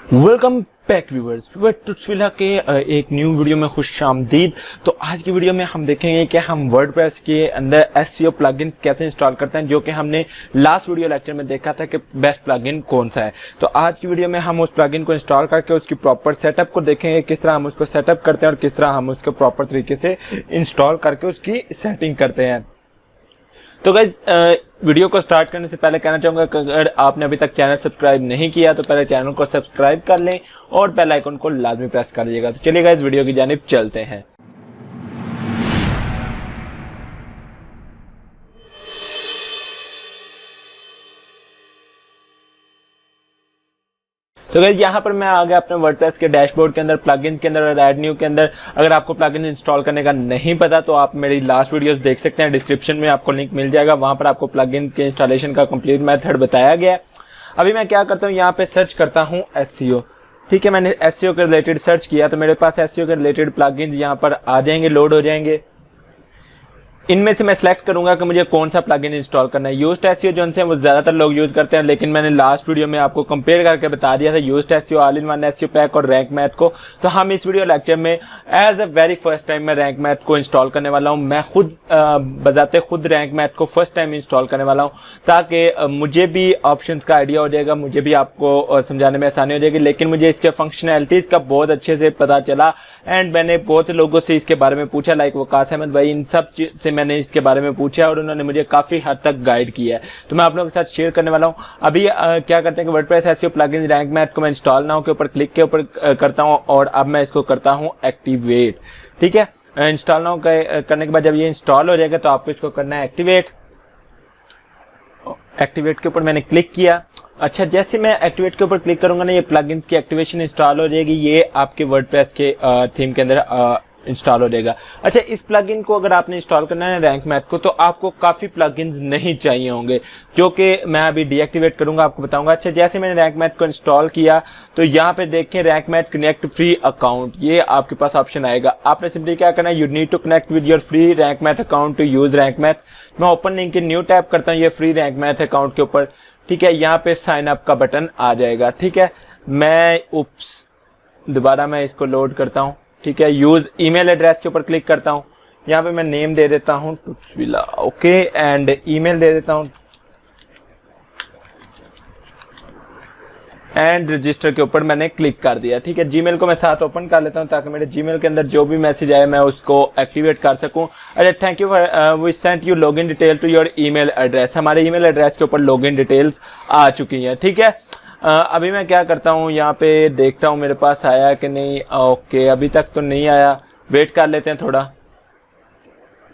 Welcome back viewers टुटस्विला के एक new video में खुश आमदीद। तो आज की वीडियो में हम देखेंगे कि हम वर्डप्रेस के अंदर एसईओ प्लगइन्स कैसे इंस्टॉल करते हैं, जो कि हमने लास्ट वीडियो लेक्चर में देखा था कि बेस्ट प्लगइन कौन सा है। तो आज की वीडियो में हम उस प्लगइन को इंस्टॉल करके उसकी प्रॉपर सेटअप को देखेंगे, किस तरह हम उसको सेटअप करते हैं और किस तरह हम उसको प्रॉपर तरीके से इंस्टॉल करके उसकी सेटिंग करते हैं। तो गाइज वीडियो को स्टार्ट करने से पहले कहना चाहूंगा कि अगर आपने अभी तक चैनल सब्सक्राइब नहीं किया तो पहले चैनल को सब्सक्राइब कर लें और बेल आइकन को लाजमी प्रेस कर दीजिएगा। तो चलिए गाइज वीडियो की जानिब चलते हैं। तो गाइस यहाँ पर मैं आ गया अपने वर्डप्रेस के डैशबोर्ड के अंदर, प्लगइन के अंदर और ऐड न्यू के अंदर। अगर आपको प्लगइन इंस्टॉल करने का नहीं पता तो आप मेरी लास्ट वीडियोस देख सकते हैं, डिस्क्रिप्शन में आपको लिंक मिल जाएगा, वहां पर आपको प्लगइन के इंस्टॉलेशन का कंप्लीट मेथड बताया गया है। अभी मैं क्या करता हूँ, यहाँ पे सर्च करता हूँ एसईओ। ठीक है, मैंने एसईओ के रिलेटेड सर्च किया तो मेरे पास एसईओ के रिलेटेड प्लगइन यहाँ पर आ जाएंगे, लोड हो जाएंगे। इनमें से मैं सेलेक्ट करूंगा कि मुझे कौन सा प्लगइन इंस्टॉल करना है। यूज्ड एसईओ जो है वो ज्यादातर लोग यूज करते हैं, लेकिन मैंने लास्ट वीडियो में आपको कंपेयर करके बता दिया था used SEO, all in one SEO pack और रैंक मैथ को। तो हम इस वीडियो लेक्चर में as a very first time मैं रैंक मैथ को इंस्टॉल करने वाला हूं। मैं खुद बजाते खुद रैंक मैथ को फर्स्ट टाइम इंस्टॉल करने वाला हूं, ताकि मुझे भी ऑप्शंस का आइडिया हो जाएगा, मुझे भी आपको समझाने में आसानी हो जाएगी। लेकिन मुझे इसके फंक्शनैलिटीज का बहुत अच्छे से पता चला एंड मैंने बहुत लोगों से इसके बारे में पूछा, लाइक वकास अहमद भाई, इन सब से मैंने इसके बारे में पूछा और उन्होंने मुझे काफी हद तक गाइड किया है। तो मैं आप लोगों के साथ शेयर करने वाला हूं। अभी क्या करते हैं कि WordPress SEO plugin rank math को मैं इंस्टॉल नाउ के ऊपर क्लिक के ऊपर करता हूं और अब मैं इसको करता हूं एक्टिवेट। ठीक है, इंस्टॉल नाउ करने के बाद जब ये इंस्टॉल हो जाएगा तो आपको इसको करना है एक्टिवेट। एक्टिवेट के ऊपर मैंने क्लिक किया। अच्छा, जैसे मैं एक्टिवेट के ऊपर क्लिक करूंगा ना, ये प्लगइन्स की एक्टिवेशन इंस्टॉल हो जाएगी, ये आपके वर्डप्रेस के थीम के अंदर इंस्टॉल हो जाएगा। अच्छा, इस प्लगइन को अगर आपने इंस्टॉल करना है रैंक मैथ को, तो आपको काफी प्लगइन्स नहीं चाहिए होंगे, जो कि मैं अभी डीएक्टिवेट करूंगा, आपको बताऊंगा। अच्छा, जैसे मैंने रैंक मैथ को इंस्टॉल किया तो यहाँ पे देखें rank math connect free account, ये आपके पास ऑप्शन आएगा। आपने सिंपली क्या करना है, you need to connect with your free rank math account to use rank math. मैं ओपन लिंक के न्यू टैप करता हूँ ये फ्री रैंक मैथ अकाउंट के ऊपर। ठीक है, यहाँ पे साइन अप का बटन आ जाएगा। ठीक है, मैं दोबारा मैं इसको लोड करता हूँ। ठीक है, यूज ईमेल एड्रेस के ऊपर क्लिक करता हूं। यहाँ पे मैं नेम दे देता हूं टुटस्विला, ओके, एंड ईमेल दे देता हूं एंड रजिस्टर के ऊपर मैंने क्लिक कर दिया। ठीक है, जीमेल को मैं साथ ओपन कर लेता हूं ताकि मेरे जीमेल के अंदर जो भी मैसेज आए मैं उसको एक्टिवेट कर सकूं। अच्छा, thank you for we sent you login detail to your email address. हमारे ईमेल एड्रेस के ऊपर लॉगिन डिटेल्स आ चुकी हैं। ठीक है, अभी मैं क्या करता हूँ, यहाँ पे देखता हूँ मेरे पास आया कि नहीं। ओके, अभी तक तो नहीं आया, वेट कर लेते हैं थोड़ा।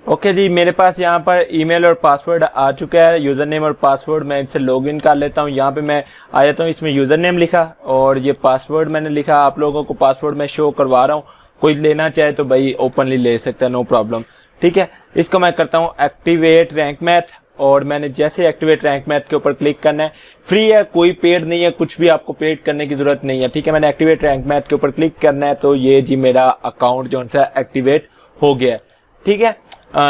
ओके जी, मेरे पास यहाँ पर ईमेल और पासवर्ड आ चुका है, यूजर नेम और पासवर्ड। मैं इससे लॉगिन कर लेता हूँ। यहाँ पे मैं आ जाता हूँ, इसमें यूजर नेम लिखा और ये पासवर्ड मैंने लिखा। आप लोगों को पासवर्ड मैं शो करवा रहा हूँ, कोई लेना चाहे तो भाई ओपनली ले सकता है, नो प्रॉब्लम। ठीक है, इसको मैं करता हूँ एक्टिवेट रैंक मैथ और मैंने जैसे एक्टिवेट रैंक मैथ के ऊपर क्लिक करना है। फ्री है, कोई पेड नहीं है, कुछ भी आपको पेड करने की जरूरत नहीं है। ठीक है, मैंने एक्टिवेट रैंक मैथ के ऊपर क्लिक करना है तो ये जी मेरा अकाउंट जो है एक्टिवेट हो गया। ठीक है,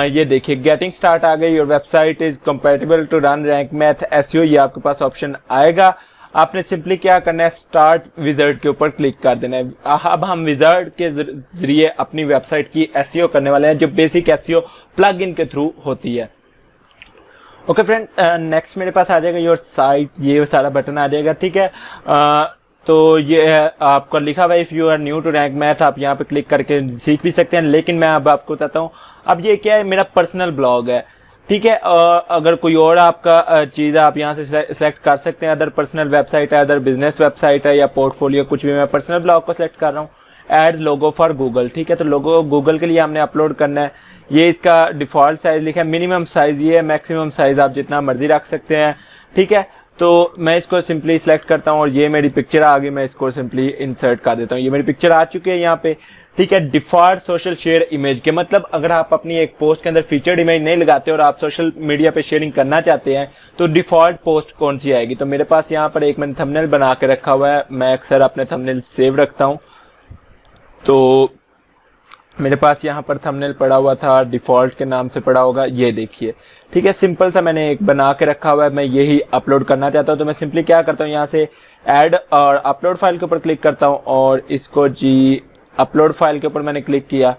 ये देखिए गेटिंग स्टार्ट आ गई, your website is compatible to run rank math SEO, ये आपके पास ऑप्शन आएगा। आपने सिंपली क्या करना है, स्टार्ट विजार्ड के ऊपर क्लिक कर देना है। अब हम विजार्ड के जरिए अपनी वेबसाइट की एसईओ करने वाले हैं, जो बेसिक एसईओ प्लगइन के थ्रू होती है। ओके फ्रेंड, नेक्स्ट मेरे पास आ जाएगा योर साइट, ये सारा बटन आ जाएगा। ठीक है, तो ये आपका लिखा हुआ है if you are new to rank math, आप यहाँ पे क्लिक करके सीख भी सकते हैं, लेकिन मैं अब आपको बताता हूँ। अब ये क्या है, मेरा पर्सनल ब्लॉग है। ठीक है, अगर कोई और आपका चीज है आप यहाँ से सिलेक्ट कर सकते हैं, अदर पर्सनल वेबसाइट है, अदर बिजनेस वेबसाइट है या पोर्टफोलियो, कुछ भी। मैं पर्सनल ब्लॉग को सिलेक्ट कर रहा हूँ। Add logo for Google. ठीक है, तो लोगो गूगल के लिए हमने अपलोड करना है। ये इसका डिफॉल्ट साइज लिखा है, मिनिमम साइज ये है, मैक्सिमम साइज आप जितना मर्जी रख सकते हैं। ठीक है, तो मैं इसको सिंपली सिलेक्ट करता हूँ और ये मेरी पिक्चर आ गई, मैं इसको सिंपली इंसर्ट कर देता हूँ। ये मेरी पिक्चर आ चुकी है यहाँ पे। ठीक है, डिफॉल्ट सोशल शेयर इमेज के मतलब अगर आप अपनी एक पोस्ट के अंदर फीचर्ड इमेज नहीं लगाते और आप सोशल मीडिया पे शेयरिंग करना चाहते हैं तो डिफॉल्ट पोस्ट कौन सी आएगी। तो मेरे पास यहाँ पर एक मैंने थंबनेल बना के रखा हुआ है, मैं अक्सर अपने थंबनेल सेव रखता हूँ। तो मेरे पास यहाँ पर थंबनेल पड़ा हुआ था, डिफॉल्ट के नाम से पड़ा होगा, ये देखिए। ठीक है, सिंपल सा मैंने एक बना के रखा हुआ है, मैं यही अपलोड करना चाहता हूँ। तो मैं सिंपली क्या करता हूँ, यहाँ से ऐड और अपलोड फाइल के ऊपर क्लिक करता हूँ और इसको जी अपलोड फाइल के ऊपर मैंने क्लिक किया,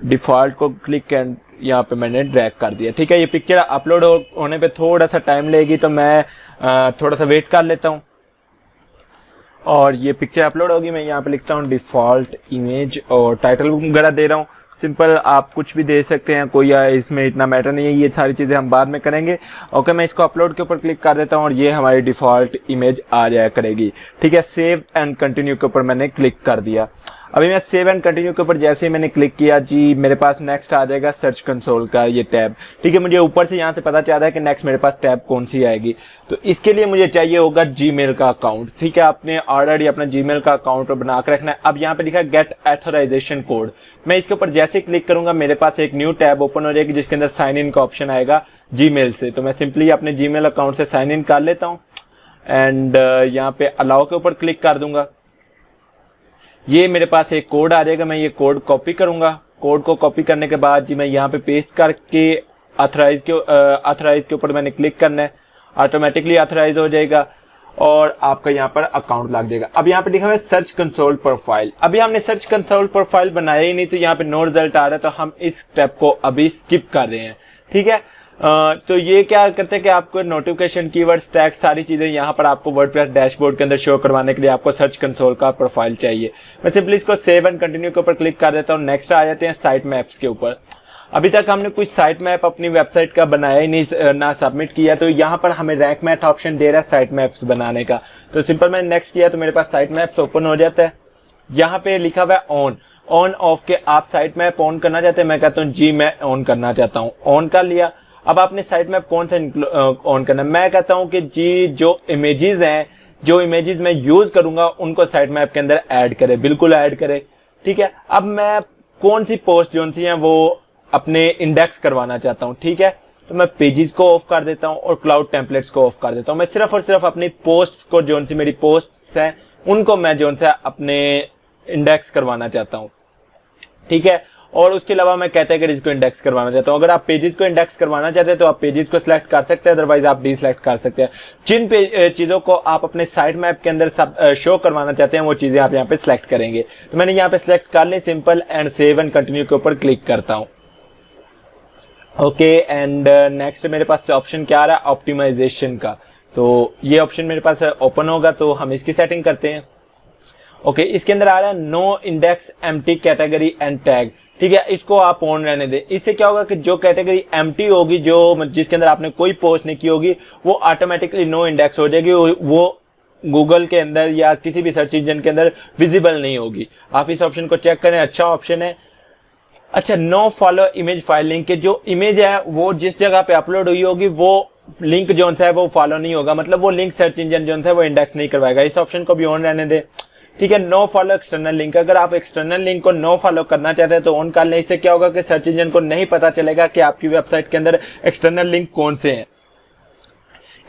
डिफ़ॉल्ट को क्लिक एंड यहाँ पे मैंने ड्रैग कर दिया। ठीक है, ये पिक्चर अपलोड होने पे थोड़ा सा टाइम लेगी, तो मैं थोड़ा सा वेट कर लेता हूँ और ये पिक्चर अपलोड होगी। मैं यहाँ पे लिखता हूँ डिफ़ॉल्ट इमेज और टाइटल वगैरह दे रहा हूँ, सिंपल आप कुछ भी दे सकते हैं, कोई इसमें इतना मैटर नहीं है, ये सारी चीज़ें हम बाद में करेंगे। ओके, मैं इसको अपलोड के ऊपर क्लिक कर देता हूँ और ये हमारी डिफ़ॉल्ट इमेज आ जाया करेगी। ठीक है, सेव एंड कंटिन्यू के ऊपर मैंने क्लिक कर दिया। अभी मैं सेव एंड कंटिन्यू के ऊपर जैसे ही मैंने क्लिक किया जी, मेरे पास नेक्स्ट आ जाएगा सर्च कंसोल का ये टैब। ठीक है, मुझे ऊपर से यहाँ से पता चल रहा है कि नेक्स्ट मेरे पास टैब कौन सी आएगी, तो इसके लिए मुझे चाहिए होगा जीमेल का अकाउंट। ठीक है, आपने ऑलरेडी अपना जीमेल का अकाउंट बना कर रखना है। अब यहाँ पे लिखा है गेट ऑथराइजेशन कोड, मैं इसके ऊपर जैसे क्लिक करूंगा मेरे पास एक न्यू टैब ओपन हो जाएगी जिसके अंदर साइन इन का ऑप्शन आएगा जीमेल से। तो मैं सिंपली अपने जीमेल अकाउंट से साइन इन कर लेता हूँ एंड यहाँ पे अलाउ के ऊपर क्लिक कर दूंगा। ये मेरे पास एक कोड आ जाएगा, मैं ये कोड कॉपी करूंगा। कोड को कॉपी करने के बाद जी मैं यहाँ पे पेस्ट करके ऑथराइज के ऊपर मैंने क्लिक करना है, ऑटोमेटिकली ऑथराइज हो जाएगा और आपका यहाँ पर अकाउंट लग जाएगा। अब यहाँ पे लिखा हुआ है सर्च कंसोल प्रोफाइल। अभी हमने सर्च कंसोल प्रोफाइल बनाया ही नहीं, तो यहाँ पे नो रिजल्ट आ रहा है, तो हम इस स्टेप को अभी स्किप कर रहे हैं। ठीक है, तो ये क्या करते हैं कि आपको नोटिफिकेशन, कीवर्ड्स, टैग, सारी चीजें यहाँ पर आपको वर्डप्रेस डैशबोर्ड के अंदर शो करवाने के लिए आपको सर्च कंसोल का प्रोफाइल चाहिए। मैं सिंपली इसको सेव एंड कंटिन्यू के ऊपर क्लिक कर देता हूँ। नेक्स्ट आ जाते हैं साइट मैप्स के ऊपर। अभी तक हमने कुछ साइट मैप अपनी वेबसाइट का बनाया ही नहीं, ना सबमिट किया, तो यहाँ पर हमें रैंक मैथ ऑप्शन दे रहा है साइट मैप्स बनाने का। तो सिंपल मैंने नेक्स्ट किया तो मेरे पास साइट मैप्स ओपन हो जाता है। यहाँ पे लिखा हुआ है ऑन ऑफ के आप साइट मैप ऑन करना चाहते हैं। मैं कहता हूँ जी मैं ऑन करना चाहता हूँ, ऑन कर लिया। अब आपने साइट मैप कौन सा ऑन करना है? मैं कहता हूं कि जी जो इमेजेस हैं, जो इमेजेस मैं यूज करूंगा उनको साइट मैप के अंदर ऐड करे, बिल्कुल ऐड करे। ठीक है, अब मैं कौन सी पोस्ट जो सी हैं वो अपने इंडेक्स करवाना चाहता हूं। ठीक है, तो मैं पेजेस को ऑफ कर देता हूं और क्लाउड टेम्पलेट्स को ऑफ कर देता हूं। मैं सिर्फ और सिर्फ अपनी पोस्ट्स को, जो सी मेरी पोस्ट्स हैं उनको मैं जो सा अपने इंडेक्स करवाना चाहता हूं। ठीक है, और उसके अलावा मैं कैटेगरीज को इंडेक्स करवाना चाहता हूं। अगर आप पेजेस को इंडेक्स करवाना चाहते हैं तो आप पेजेस को सिलेक्ट कर सकते हैं, अदरवाइज आप डीसिलेक्ट कर सकते हैं। जिन चीजों को आप अपने साइट मैप के अंदर सब शो करवाना चाहते हैं वो चीजें आप यहाँ पे सिलेक्ट करेंगे। तो मैंने यहाँ पे सिलेक्ट कर ली, simple and save and continue के ऊपर क्लिक करता हूँ। ओके, एंड नेक्स्ट मेरे पास ऑप्शन क्या आ रहा है? ऑप्टिमाइजेशन का। तो ये ऑप्शन मेरे पास ओपन होगा, तो हम इसकी सेटिंग करते हैं। ओके, इसके अंदर आ रहा है no index empty category and tag. ठीक है, इसको आप ऑन रहने दें। इससे क्या होगा कि जो कैटेगरी एम्प्टी होगी, जो जिसके अंदर आपने कोई पोस्ट नहीं की होगी, वो ऑटोमेटिकली नो इंडेक्स हो जाएगी, वो गूगल के अंदर या किसी भी सर्च इंजन के अंदर विजिबल नहीं होगी। आप इस ऑप्शन को चेक करें, अच्छा ऑप्शन है। अच्छा, no follow image file link के जो इमेज है वो जिस जगह पे अपलोड हुई होगी वो लिंक जो है वो फॉलो नहीं होगा, मतलब वो लिंक सर्च इंजन जो है वो इंडेक्स नहीं करवाएगा। इस ऑप्शन को भी ऑन रहने दें। ठीक है, नो फॉलो एक्सटर्नल लिंक। अगर आप एक्सटर्नल लिंक को नो फॉलो करना चाहते हैं तो ऑन कर लें। इससे क्या होगा कि सर्च इंजन को नहीं पता चलेगा कि आपकी वेबसाइट के अंदर एक्सटर्नल लिंक कौन से हैं।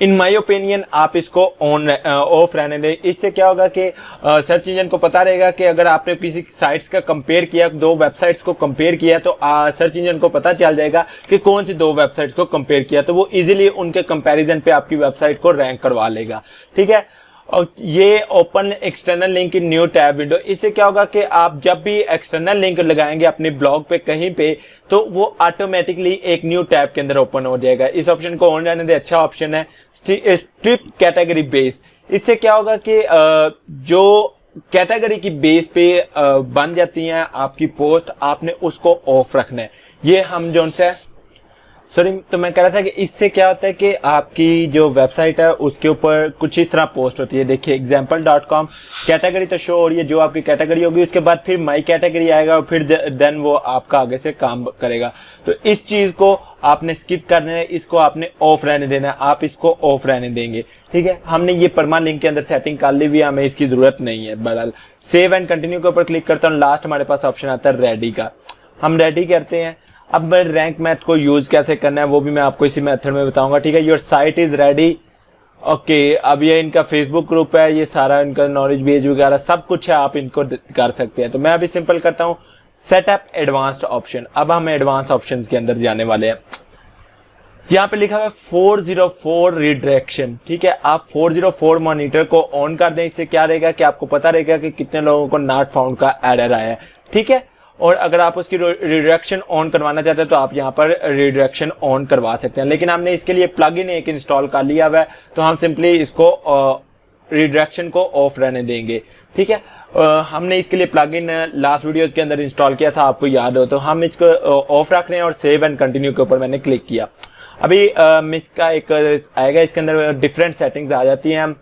इन माय ओपिनियन आप इसको ऑन ऑफ रहने दें। इससे क्या होगा कि सर्च इंजन को पता रहेगा कि अगर आपने किसी साइट्स का कंपेयर किया, दो वेबसाइट्स को कंपेयर किया, तो सर्च इंजन को पता चल जाएगा कि कौन सी दो वेबसाइट्स को कंपेयर किया, तो वो इजीली उनके कंपैरिजन पे आपकी वेबसाइट को रैंक करवा लेगा। ठीक है, और ये open external link in new tab window. इससे क्या होगा कि आप जब भी एक्सटर्नल लिंक लगाएंगे अपने ब्लॉग पे कहीं पे, तो वो ऑटोमेटिकली एक न्यू टैब के अंदर ओपन हो जाएगा। इस ऑप्शन को ऑन रहने दे, अच्छा ऑप्शन है। Strip category base. इससे क्या होगा कि जो कैटेगरी की बेस पे बन जाती हैं आपकी पोस्ट, आपने उसको ऑफ रखना है। ये हम जो से सॉरी, तो मैं कह रहा था कि इससे क्या होता है कि आपकी जो वेबसाइट है उसके ऊपर कुछ इस तरह पोस्ट होती है। देखिए example.com, कैटेगरी तो शो हो रही है, जो आपकी कैटेगरी होगी उसके बाद फिर माई कैटेगरी आएगा और फिर देन वो आपका आगे से काम करेगा। तो इस चीज को आपने स्किप करना है, इसको आपने ऑफ रहने देना है, आप इसको ऑफ रहने देंगे। ठीक है, हमने ये परमा लिंक के अंदर सेटिंग कर ली हुई है, हमें इसकी जरूरत नहीं है। बहरहाल सेव एंड कंटिन्यू के ऊपर क्लिक करता हूँ। लास्ट हमारे पास ऑप्शन आता है रेडी का, हम रेडी करते हैं। अब मैं रैंक मैथ को यूज कैसे करना है वो भी मैं आपको इसी मेथड में बताऊंगा। ठीक है, your site is ready. Okay, अब ये इनका फेसबुक ग्रुप है, ये सारा इनका नॉलेज बेस वगैरह सब कुछ है, आप इनको कर सकते हैं। तो मैं अभी सिंपल करता हूँ सेटअप एडवांस्ड ऑप्शन। अब हम एडवांस ऑप्शन के अंदर जाने वाले हैं। यहाँ पे लिखा हुआ है 404 रिडायरेक्शन, ठीक है। आप 404 मॉनिटर को ऑन कर दें, इससे क्या रहेगा कि आपको पता रहेगा कि कितने लोगों को नॉट फाउंड का एरर आया है, ठीक है। और अगर आप उसकी रिडायरेक्शन ऑन करवाना चाहते हैं तो आप यहाँ पर रिडायरेक्शन ऑन करवा सकते हैं, लेकिन हमने इसके लिए प्लगइन एक इंस्टॉल कर लिया हुआ है, तो हम सिंपली इसको रिडायरेक्शन को ऑफ रहने देंगे, ठीक है। हमने इसके लिए प्लगइन लास्ट वीडियोस के अंदर इंस्टॉल किया था, आपको याद हो, तो हम इसको ऑफ रख रहे हैं और सेव एंड कंटिन्यू के ऊपर मैंने क्लिक किया। अभी इसका एक आएगा, इसके अंदर डिफरेंट सेटिंग्स आ जाती हैं, हम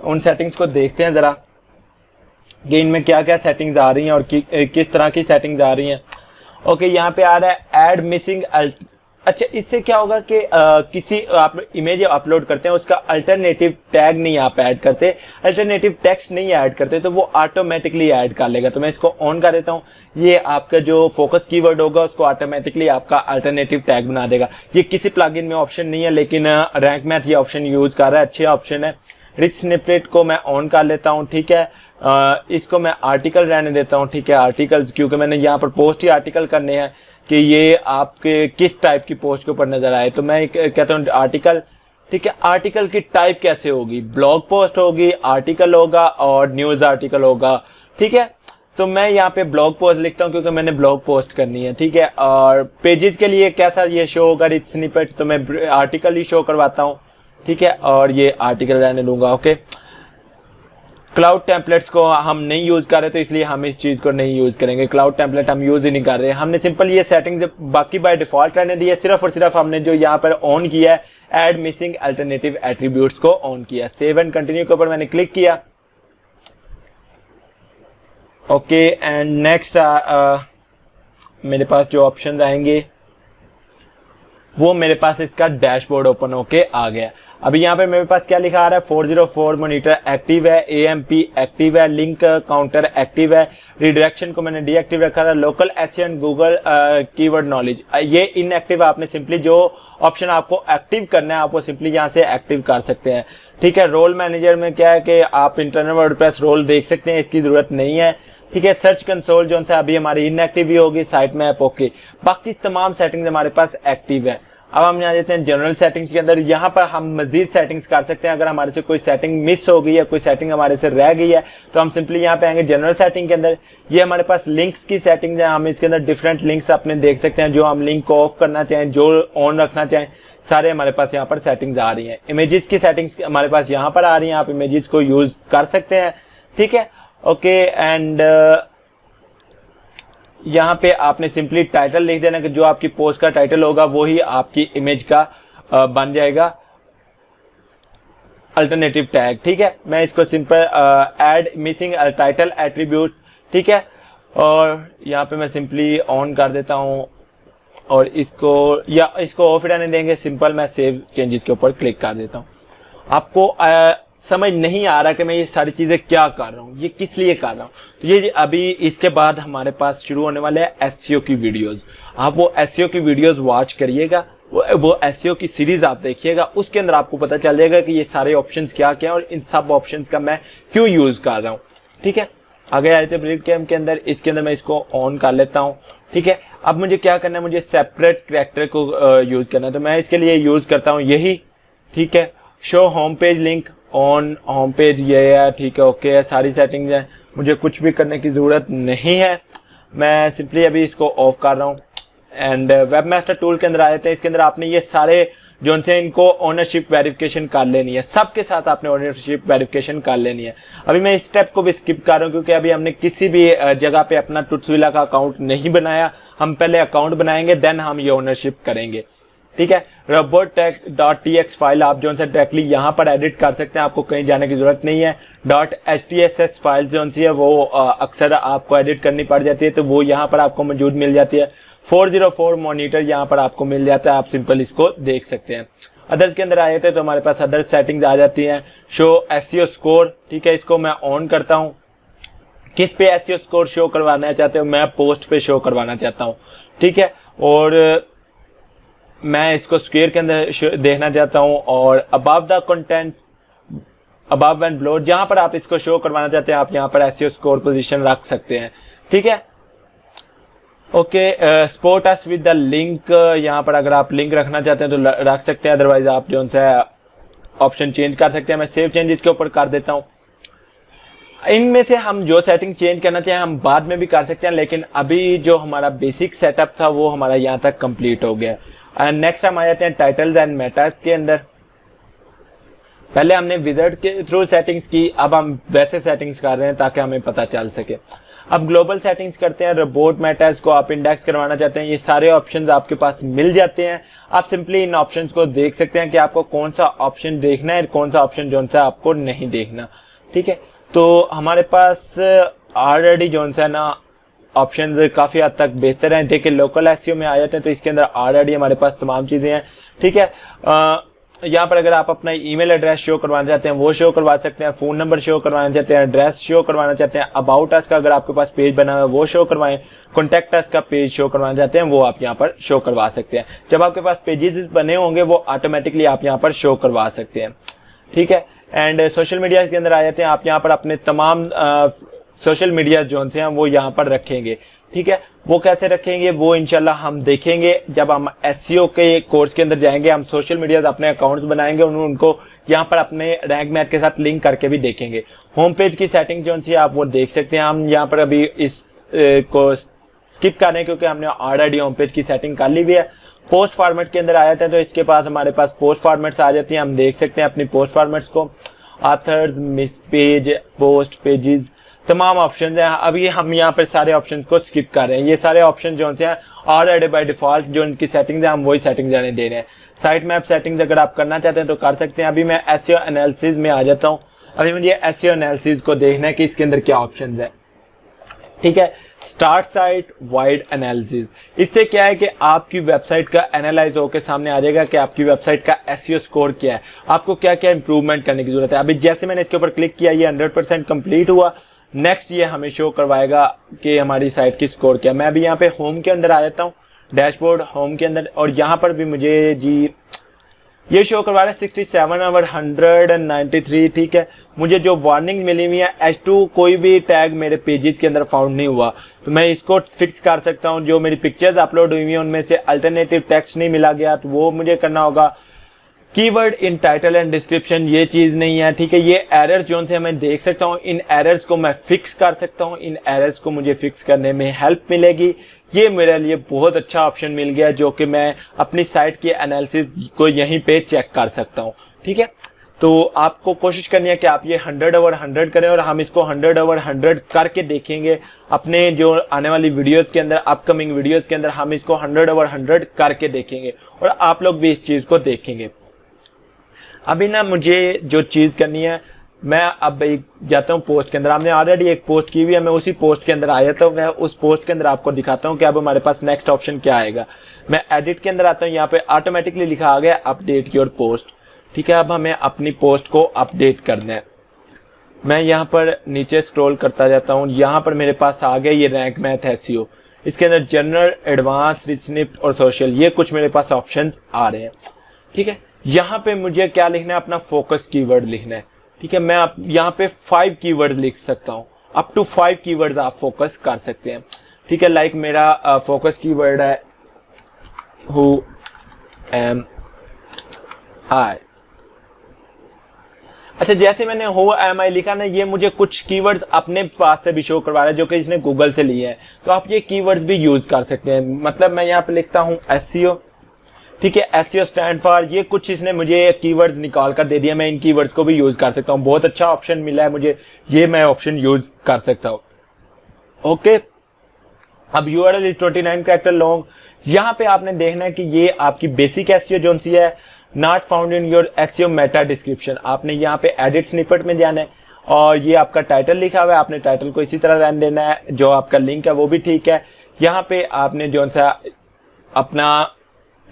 उन सेटिंग्स को देखते हैं जरा कि इनमें क्या क्या सेटिंग्स आ रही हैं और किस तरह की सेटिंग्स आ रही हैं। ओके, यहाँ पे आ रहा है ऐड मिसिंग। अच्छा, इससे क्या होगा कि किसी आप इमेज अपलोड करते हैं उसका अल्टरनेटिव टैग नहीं आप ऐड करते, अल्टरनेटिव टेक्स्ट नहीं ऐड करते, तो वो ऑटोमेटिकली ऐड कर लेगा। तो मैं इसको ऑन कर देता हूँ, ये आपका जो फोकस कीवर्ड होगा उसको ऑटोमेटिकली आपका अल्टरनेटिव टैग बना देगा। ये किसी प्लगइन में ऑप्शन नहीं है, लेकिन रैंक मैथ ये ऑप्शन यूज कर रहा है, अच्छे ऑप्शन है। रिच स्निपेट को मैं ऑन कर लेता हूँ, ठीक है। इसको मैं आर्टिकल रहने देता हूँ, ठीक है, आर्टिकल्स, क्योंकि मैंने यहाँ पर पोस्ट ही आर्टिकल करने हैं कि ये आपके किस टाइप की पोस्ट के ऊपर नजर आए। तो मैं कहता हूँ आर्टिकल, ठीक है। आर्टिकल की टाइप कैसे होगी, ब्लॉग पोस्ट होगी, आर्टिकल होगा और न्यूज आर्टिकल होगा, ठीक है। तो मैं यहाँ पे ब्लॉग पोस्ट लिखता हूँ क्योंकि मैंने ब्लॉग पोस्ट करनी है, ठीक है। और पेजेस के लिए कैसा ये शो होगा रिच स्निपेट, तो मैं आर्टिकल ही शो करवाता हूँ, ठीक है, और ये आर्टिकल रहने दूंगा। ओके, क्लाउड टेम्पलेट्स को हम नहीं यूज कर रहे, तो इसलिए हम इस चीज को नहीं यूज करेंगे, क्लाउड टेम्पलेट हम यूज ही नहीं कर रहे। हमने सिंपल ये सेटिंग्स बाकी बाय डिफॉल्ट रहने दी है, सिर्फ और सिर्फ हमने जो यहाँ पर ऑन किया है ऐड मिसिंग अल्टरनेटिव एट्रीब्यूट्स को ऑन किया। सेव एंड कंटिन्यू के ऊपर मैंने क्लिक किया। ओके, एंड नेक्स्ट मेरे पास जो ऑप्शंस आएंगे वो मेरे पास इसका डैशबोर्ड ओपन होके आ गया। अभी यहाँ पे मेरे पास क्या लिखा आ रहा है, 404 मॉनिटर एक्टिव है, AMP एक्टिव है, लिंक काउंटर एक्टिव है, रिडायरेक्शन को मैंने डीएक्टिव रखा था, local SEO Google keyword knowledge ये इनएक्टिव। आपने सिंपली जो ऑप्शन आपको एक्टिव करना है आप वो सिंपली यहाँ से एक्टिव कर सकते हैं, ठीक है। रोल मैनेजर में क्या है कि आप इंटरनल वर्डप्रेस रोल देख सकते हैं, इसकी जरूरत नहीं है, ठीक है। सर्च कंसोल जो है अभी हमारी इनएक्टिव ही होगी, साइट मैप ओके, बाकी तमाम सेटिंग्स हमारे पास एक्टिव है। अब हम यहाँ जाते हैं जनरल सेटिंग्स के अंदर, यहाँ पर हम मजीद सेटिंग्स कर सकते हैं। अगर हमारे से कोई सेटिंग मिस हो गई है, कोई सेटिंग हमारे से रह गई है, तो हम सिंपली यहाँ पे आएंगे जनरल सेटिंग के अंदर। ये हमारे पास लिंक्स की सेटिंग्स है, हम इसके अंदर डिफरेंट लिंक्स अपने देख सकते हैं, जो हम लिंक को ऑफ करना चाहें, जो ऑन रखना चाहें, सारे हमारे पास यहाँ पर सेटिंग्स आ रही हैं। इमेजेस की सेटिंग्स हमारे पास यहाँ पर आ रही हैं, आप इमेजेस को यूज कर सकते हैं, ठीक है। ओके, एंड यहाँ पे आपने सिंपली टाइटल लिख देना कि जो आपकी पोस्ट का टाइटल होगा वो ही आपकी इमेज का बन जाएगा अल्टरनेटिव टैग, ठीक है। मैं इसको simple add missing title attribute, ठीक है, और यहाँ पे मैं सिंपली ऑन कर देता हूँ और इसको ऑफ रहने देंगे। सिंपल मैं सेव चेंजेस के ऊपर क्लिक कर देता हूँ। आपको समझ नहीं आ रहा कि मैं ये सारी चीजें क्या कर रहा हूँ, ये किस लिए कर रहा हूँ, तो ये अभी इसके बाद हमारे पास शुरू होने वाले हैं एसईओ की वीडियोस। आप वो एसईओ की वीडियोस वॉच करिएगा, वो एसईओ की सीरीज आप देखिएगा, उसके अंदर आपको पता चल जाएगा कि ये सारे ऑप्शंस क्या क्या है और इन सब ऑप्शंस का मैं क्यों यूज कर रहा हूँ, ठीक है। आगे आए थे ब्रीड कैम के अंदर, इसके अंदर मैं इसको ऑन कर लेता हूँ, ठीक है। अब मुझे क्या करना है, मुझे सेपरेट कैरेक्टर को यूज करना है, तो मैं इसके लिए यूज करता हूँ यही, ठीक है। Show home page link on home page ये है, ठीक है, ओके है, सारी सेटिंग्स है, मुझे कुछ भी करने की जरूरत नहीं है। मैं सिंपली अभी इसको ऑफ कर रहा हूँ। एंड वेबमास्टर टूल के अंदर आ जाते हैं। इसके अंदर आपने ये सारे जो से इनको ओनरशिप वेरिफिकेशन कर लेनी है, सबके साथ आपने ओनरशिप वेरिफिकेशन कर लेनी है। अभी मैं इस स्टेप को भी स्किप कर रहा हूँ क्योंकि अभी हमने किसी भी जगह पे अपना टुट्सविला का अकाउंट नहीं बनाया, हम पहले अकाउंट बनाएंगे देन हम ये ओनरशिप करेंगे, ठीक है। robotech.txt फाइल आप जो है डायरेक्टली यहाँ पर एडिट कर सकते हैं, आपको कहीं जाने की जरूरत नहीं है। .htss फाइल जो है वो अक्सर आपको एडिट करनी पड़ जाती है, तो वो यहाँ पर आपको मौजूद मिल जाती है। 404 मॉनिटर यहाँ पर आपको मिल जाता है, आप सिंपल इसको देख सकते हैं। अदर्स के अंदर आए थे तो हमारे पास अदर सेटिंग्स आ जाती हैं। शो एसईओ स्कोर, ठीक है, इसको मैं ऑन करता हूँ। किस पे एसईओ स्कोर शो करवाना चाहते हो, मैं पोस्ट पे शो करवाना चाहता हूँ, ठीक है, और मैं इसको स्क्वायर के अंदर देखना चाहता हूं। और above the content, above and below, जहां पर आप इसको शो करवाना चाहते हैं आप यहां पर एसईओ स्कोर पोजीशन रख सकते हैं, ठीक है। Okay, support us with the link, यहाँ पर अगर आप लिंक रखना चाहते हैं तो रख सकते हैं, अदरवाइज आप जो सा ऑप्शन चेंज कर सकते हैं। मैं सेव चेंजेस के ऊपर कर देता हूँ। इनमें से हम जो सेटिंग चेंज करना चाहें हम बाद में भी कर सकते हैं, लेकिन अभी जो हमारा बेसिक सेटअप था वो हमारा यहाँ तक कंप्लीट हो गया। एंड नेक्स्ट हम आ जाते हैं टाइटल्स एंड मेटास के अंदर। पहले हमने विजार्ड के थ्रू सेटिंग्स की, अब हम वैसे सेटिंग्स कर रहे हैं ताकि हमें पता चल सके। अब ग्लोबल सेटिंग्स करते हैं। रिपोर्ट मेटास को आप इंडेक्स करवाना चाहते हैं, ये सारे ऑप्शंस आपके पास मिल जाते हैं। आप सिंपली इन ऑप्शंस को देख सकते हैं कि आपको कौन सा ऑप्शन देखना है, कौन सा ऑप्शन जो सा आपको नहीं देखना। ठीक है, तो हमारे पास ऑलरेडी जो सा ना ऑप्शन काफी हद तक बेहतर हैं। देखिए लोकल एसईओ में आ जाते हैं तो इसके अंदर ऑलरेडी हमारे पास तमाम चीजें हैं। ठीक है, यहाँ पर अगर आप अपना ईमेल एड्रेस शो करवाना चाहते हैं वो शो करवा सकते हैं, फोन नंबर शो करवाना चाहते हैं, एड्रेस शो करवाना चाहते हैं, अबाउट अस का अगर आपके पास पेज बना हुआ है वो शो करवाएं, कॉन्टैक्ट अस का पेज शो करवाना चाहते हैं वो आप यहाँ पर शो करवा सकते हैं। जब आपके पास पेजेस बने होंगे वो ऑटोमेटिकली आप यहाँ पर शो करवा सकते हैं। ठीक है, एंड सोशल मीडिया के अंदर आ जाते हैं। आप यहाँ पर अपने तमाम सोशल मीडिया जो हैं वो यहाँ पर रखेंगे। ठीक है, वो कैसे रखेंगे वो इंशाल्लाह हम देखेंगे जब हम एसईओ के कोर्स के अंदर जाएंगे। हम सोशल मीडिया अपने अकाउंट्स बनाएंगे और उनको यहाँ पर अपने रैंक मैथ के साथ लिंक करके भी देखेंगे। होम पेज की सेटिंग जो सी आप वो देख सकते हैं। हम यहाँ पर अभी इस को स्किप कर रहे हैं क्योंकि हमने ऑलरेडी होम पेज की सेटिंग कर ली हुई है। पोस्ट फॉर्मेट के अंदर आ जाते हैं तो इसके पास हमारे पास पोस्ट फॉर्मेट्स आ जाती हैं। हम देख सकते हैं अपनी पोस्ट फॉर्मेट्स को, authors, miss page, post, pages, तमाम ऑप्शंस हैं। अभी हम यहाँ पर सारे ऑप्शंस को स्किप कर रहे हैं। ये सारे ऑप्शन जो हैं ऑलरेडी बाय डिफॉल्ट जो इनकी सेटिंग्स है हम वही सेटिंग जाने दे रहे हैं। साइट मैप सेटिंग्स अगर आप करना चाहते हैं तो कर सकते हैं। अभी मैं एसईओ एनालिसिस में आ जाता हूँ। अभी मुझे एसईओ एनालिसिस को देखना है कि इसके अंदर क्या ऑप्शंस है। ठीक है, स्टार्ट साइट वाइड एनालिसिस, इससे क्या है कि आपकी वेबसाइट का एनालाइज होकर सामने आ जाएगा कि आपकी वेबसाइट का एसईओ स्कोर क्या है, आपको क्या क्या इंप्रूवमेंट करने की जरूरत है। अभी जैसे मैंने इसके ऊपर क्लिक किया ये 100% कंप्लीट हुआ। नेक्स्ट ये हमें शो करवाएगा कि हमारी साइट की स्कोर क्या है। मैं अभी यहाँ पे होम के अंदर आ जाता हूँ, डैशबोर्ड होम के अंदर, और यहाँ पर भी मुझे जी ये शो करवा रहा है 67/193। ठीक है, मुझे जो वार्निंग मिली हुई है H2 कोई भी टैग मेरे पेजेस के अंदर फाउंड नहीं हुआ, तो मैं इसको फिक्स कर सकता हूँ। जो मेरी पिक्चर्स अपलोड हुई हैं उनमें से अल्टरनेटिव टेक्स्ट नहीं मिला गया तो वो मुझे करना होगा। Keyword in title and description ये चीज नहीं है। ठीक है, ये एरर्स जो से मैं देख सकता हूँ, इन एरर्स को मैं फिक्स कर सकता हूँ। इन एरर्स को मुझे फिक्स करने में हेल्प मिलेगी। ये मेरे लिए बहुत अच्छा ऑप्शन मिल गया जो कि मैं अपनी साइट की एनालिसिस को यहीं पे चेक कर सकता हूँ। ठीक है, तो आपको कोशिश करनी है कि आप ये 100/100 करें और हम इसको 100/100 करके देखेंगे अपने जो आने वाली वीडियोस के अंदर, अपकमिंग वीडियोस के अंदर हम इसको 100/100 करके देखेंगे और आप लोग भी इस चीज को देखेंगे। अभी ना मुझे जो चीज करनी है, मैं अब जाता हूँ पोस्ट के अंदर। हमने ऑलरेडी एक पोस्ट की हुई है, मैं उसी पोस्ट के अंदर आ जाता हूँ। मैं उस पोस्ट के अंदर आपको दिखाता हूँ कि अब हमारे पास नेक्स्ट ऑप्शन क्या आएगा। मैं एडिट के अंदर आता हूँ, यहाँ पे ऑटोमेटिकली लिखा आ गया अपडेट योर पोस्ट। ठीक है, अब हमें अपनी पोस्ट को अपडेट करना है। मैं यहाँ पर नीचे स्क्रॉल करता जाता हूँ, यहाँ पर मेरे पास आ गया ये रैंक मैथ एसईओ। इसके अंदर जनरल, एडवांस, रिचनिप और सोशल, ये कुछ मेरे पास ऑप्शन आ रहे हैं। ठीक है, यहाँ पे मुझे क्या लिखना है, अपना फोकस कीवर्ड लिखना है। ठीक है, मैं यहाँ पे 5 कीवर्ड लिख सकता हूँ, अप टू 5 कीवर्ड्स आप फोकस कर सकते हैं। ठीक है, लाइक मेरा फोकस कीवर्ड है हु एम आई। अच्छा, जैसे मैंने हु एम आई लिखा ना, ये मुझे कुछ कीवर्ड्स अपने पास से भी शो करवा रहा है जो कि इसने गूगल से लिए हैं, तो आप ये कीवर्ड्स भी यूज कर सकते हैं। मतलब मैं यहाँ पे लिखता हूँ एसईओ। ठीक है, एसईओ स्टैंड फॉर, ये कुछ इसने मुझे कीवर्ड्स निकाल कर दे दिया। मैं इन कीवर्ड्स को भी यूज कर सकता हूँ। बहुत अच्छा ऑप्शन मिला है मुझे, ये मैं ऑप्शन यूज कर सकता हूँ। ओके, अब यूआरएल इज 29 कैरेक्टर लॉन्ग। यहाँ पे आपने देखना है कि ये आपकी बेसिक एसईओ जो सी है, not found in your SEO Meta description. आपने यहाँ पे एडिट स्निपेट में जाना है और ये आपका टाइटल लिखा हुआ है, आपने टाइटल को इसी तरह रहने देना है। जो आपका लिंक है वो भी ठीक है। यहाँ पे आपने जो सा अपना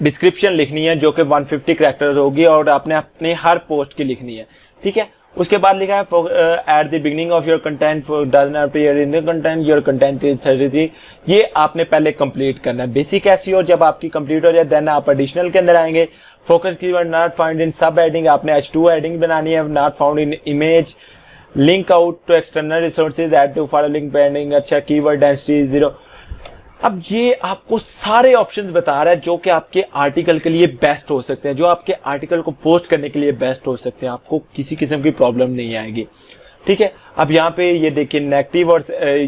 डिस्क्रिप्शन लिखनी है जो कि 150 कैरेक्टर्स होगी और आपने अपने हर पोस्ट की लिखनी है। ठीक है, उसके बाद लिखा है at the beginning of your content does not appear in the content, your content is 33। ये आपने पहले कंप्लीट करना है। बेसिक एसईओ जब आपकी कंप्लीट हो जाए देन आप एडिशनल के अंदर आएंगे। Focus keyword not found in sub heading, आपने H2 हेडिंग बनानी है। Not found in image, link out to external resources at to following pending. अच्छा, कीवर्ड डेंसिटी 0। अब ये आपको सारे ऑप्शंस बता रहा है जो कि आपके आर्टिकल के लिए बेस्ट हो सकते हैं, जो आपके आर्टिकल को पोस्ट करने के लिए बेस्ट हो सकते हैं, आपको किसी किस्म की प्रॉब्लम नहीं आएगी। ठीक है, अब यहाँ पे ये देखिए नेगेटिव और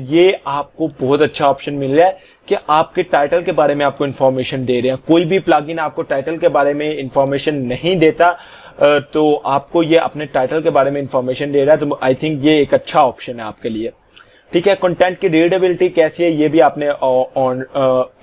ये आपको बहुत अच्छा ऑप्शन मिल रहा है कि आपके टाइटल के बारे में आपको इन्फॉर्मेशन दे रहे हैं। कोई भी प्लगइन आपको टाइटल के बारे में इन्फॉर्मेशन नहीं देता, तो आपको ये अपने टाइटल के बारे में इन्फॉर्मेशन दे रहा है, तो आई थिंक ये एक अच्छा ऑप्शन है आपके लिए। ठीक है, कंटेंट की रीडेबिलिटी कैसी है ये भी आपने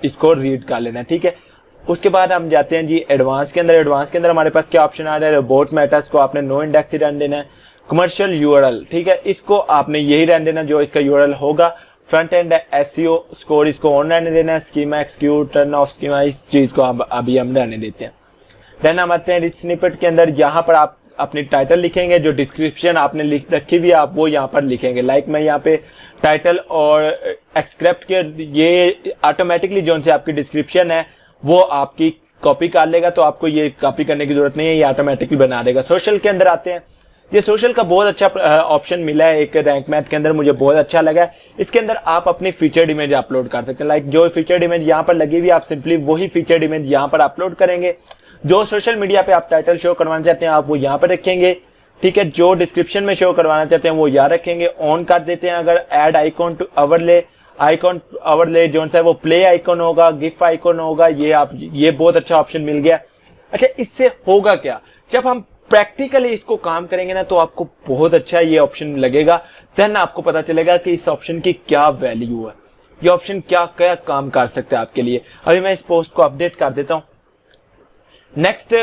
इसको रीड कर लेना है। ठीक है, उसके बाद हम जाते हैं जी एडवांस के अंदर। एडवांस के अंदर हमारे पास क्या ऑप्शन आ रहा है, रोबोट मेटास को आपने नो इंडेक्स ही रहने देना है। कमर्शियल यूआरएल, ठीक है, इसको आपने यही रहने देना जो इसका यूआरएल होगा। फ्रंट एंड एसईओ स्कोर इसको ऑन रहने देना है। Schema execute turn off schema, इस चीज को अभी हम रहने देते हैं। देन हम आते हैं रिच स्निपेट के अंदर। यहाँ पर आप अपनी टाइटल लिखेंगे, जो डिस्क्रिप्शन आपने लिख रखी हुई है आप वो यहाँ पर लिखेंगे। लाइक मैं यहाँ पे टाइटल और एक्सक्रिप्ट के ये ऑटोमेटिकली जो से आपकी डिस्क्रिप्शन है वो आपकी कॉपी कर लेगा, तो आपको ये कॉपी करने की जरूरत नहीं है, ये ऑटोमेटिकली बना देगा। सोशल के अंदर आते हैं, ये सोशल का बहुत अच्छा ऑप्शन मिला है एक रैंक मैथ के अंदर, मुझे बहुत अच्छा लगा है। इसके अंदर आप अपनी फीचर्ड इमेज अपलोड कर सकते हैं। लाइक जो फीचर्ड इमेज यहाँ पर लगी हुई आप सिंपली वही फीचर्ड इमेज यहाँ पर अपलोड करेंगे। जो सोशल मीडिया पे आप टाइटल शो करवाना चाहते हैं आप वो यहाँ पर रखेंगे। ठीक है, जो डिस्क्रिप्शन में शो करवाना चाहते हैं वो यहाँ रखेंगे, ऑन कर देते हैं। अगर add icon to icon overlay जो सा है वो प्ले आइकॉन होगा, गिफ आइकॉन होगा, ये बहुत अच्छा ऑप्शन मिल गया। अच्छा, इससे होगा क्या, जब हम प्रैक्टिकली इसको काम करेंगे ना तो आपको बहुत अच्छा ये ऑप्शन लगेगा। देन आपको पता चलेगा कि इस ऑप्शन की क्या वैल्यू है, ये ऑप्शन क्या क्या काम कर सकता है आपके लिए। अभी मैं इस पोस्ट को अपडेट कर देता हूँ। नेक्स्ट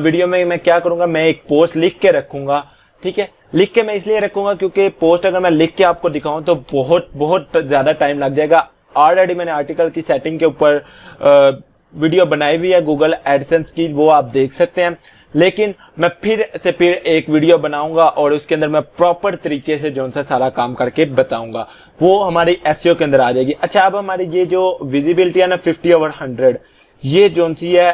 वीडियो में मैं क्या करूंगा, मैं एक पोस्ट लिख के रखूंगा। ठीक है, लिख के मैं इसलिए रखूंगा क्योंकि पोस्ट अगर मैं लिख के आपको दिखाऊं तो बहुत बहुत ज्यादा टाइम लग जाएगा। ऑलरेडी मैंने आर्टिकल की सेटिंग के ऊपर वीडियो बनाई हुई है गूगल एडसेंस की, वो आप देख सकते हैं। लेकिन मैं फिर एक वीडियो बनाऊंगा और उसके अंदर मैं प्रॉपर तरीके से जो सा सारा काम करके बताऊंगा, वो हमारी एसईओ के अंदर आ जाएगी। अच्छा, अब हमारी ये जो विजिबिलिटी है ना 50/100, ये जो सी है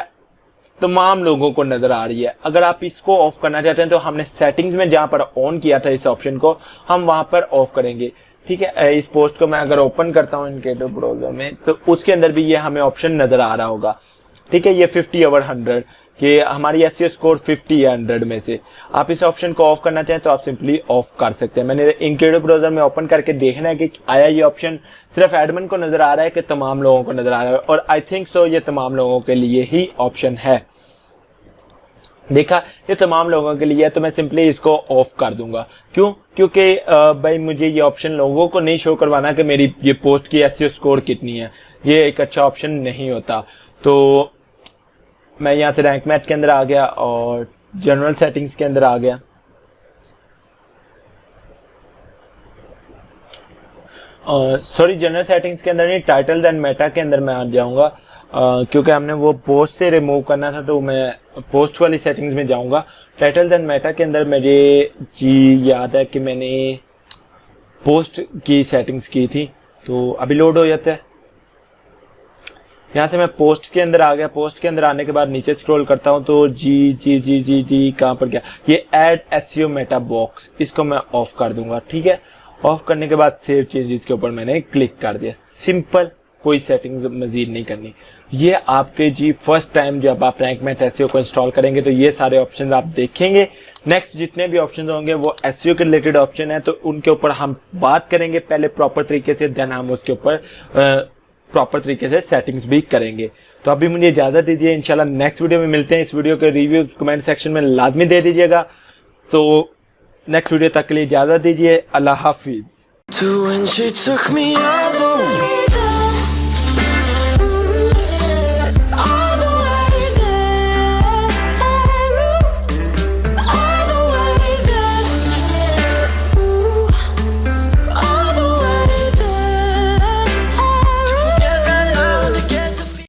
तमाम लोगों को नजर आ रही है। अगर आप इसको ऑफ करना चाहते हैं तो हमने सेटिंग्स में जहां पर ऑन किया था इस ऑप्शन को हम वहां पर ऑफ करेंगे। ठीक है, इस पोस्ट को मैं अगर ओपन करता हूं इनकेटो ब्राउजर में तो उसके अंदर भी ये हमें ऑप्शन नजर आ रहा होगा। ठीक है, ये 50/100 कि हमारी एसईओ स्कोर 50 है 100 में से। आप इस ऑप्शन को ऑफ करना चाहें तो आप सिंपली ऑफ कर सकते हैं। मैंने इनकेटो ब्राउजर में ओपन करके देखना है कि आया ये ऑप्शन सिर्फ एडमिन को नजर आ रहा है कि तमाम लोगों को नजर आ रहा है, और आई थिंक सो ये तमाम लोगों के लिए ही ऑप्शन है। देखा, ये तमाम लोगों के लिए है, तो मैं सिंपली इसको ऑफ कर दूंगा। क्यों? क्योंकि भाई मुझे ये ऑप्शन लोगों को नहीं शो करवाना कि मेरी ये पोस्ट की एसईओ स्कोर कितनी है, ये एक अच्छा ऑप्शन नहीं होता। तो मैं यहाँ से रैंक मैथ के अंदर आ गया और जनरल सेटिंग्स के अंदर आ गया। सॉरी, जनरल सेटिंग्स के अंदर नहीं, टाइटल देन मेटा के अंदर मैं आ जाऊंगा, क्योंकि हमने वो पोस्ट से रिमूव करना था तो मैं पोस्ट वाली सेटिंग्स में जाऊंगा। टाइटल देन मेटा के अंदर मुझे जी याद है कि मैंने पोस्ट की सेटिंग्स की थी, तो अभी लोड हो जाता है। यहाँ से मैं पोस्ट के अंदर आ गया। पोस्ट के अंदर आने के बाद नीचे स्क्रॉल करता हूँ तो जी कहाँ पर गया, ये ऐड एसईओ मेटा बॉक्स, इसको मैं ऑफ कर दूंगा। ठीक है, ऑफ करने के बाद सेव चेंजेस के ऊपर मैंने क्लिक कर दिया। सिंपल, कोई सेटिंग्स मजीद नहीं करनी। ये आपके जी फर्स्ट टाइम जब आप रैंक मैथ एसईओ को इंस्टॉल करेंगे तो ये सारे ऑप्शन आप देखेंगे। नेक्स्ट जितने भी ऑप्शन होंगे वो एसईओ के रिलेटेड ऑप्शन है, तो उनके ऊपर हम बात करेंगे पहले प्रॉपर तरीके से, देन हम उसके ऊपर प्रॉपर तरीके से सेटिंग्स भी करेंगे। तो अभी मुझे इजाजत दीजिए, इंशाल्लाह नेक्स्ट वीडियो में मिलते हैं। इस वीडियो के रिव्यूज कमेंट सेक्शन में लाजमी दे दीजिएगा। तो नेक्स्ट वीडियो तक के लिए इजाजत दीजिए, अल्लाह हाफिज।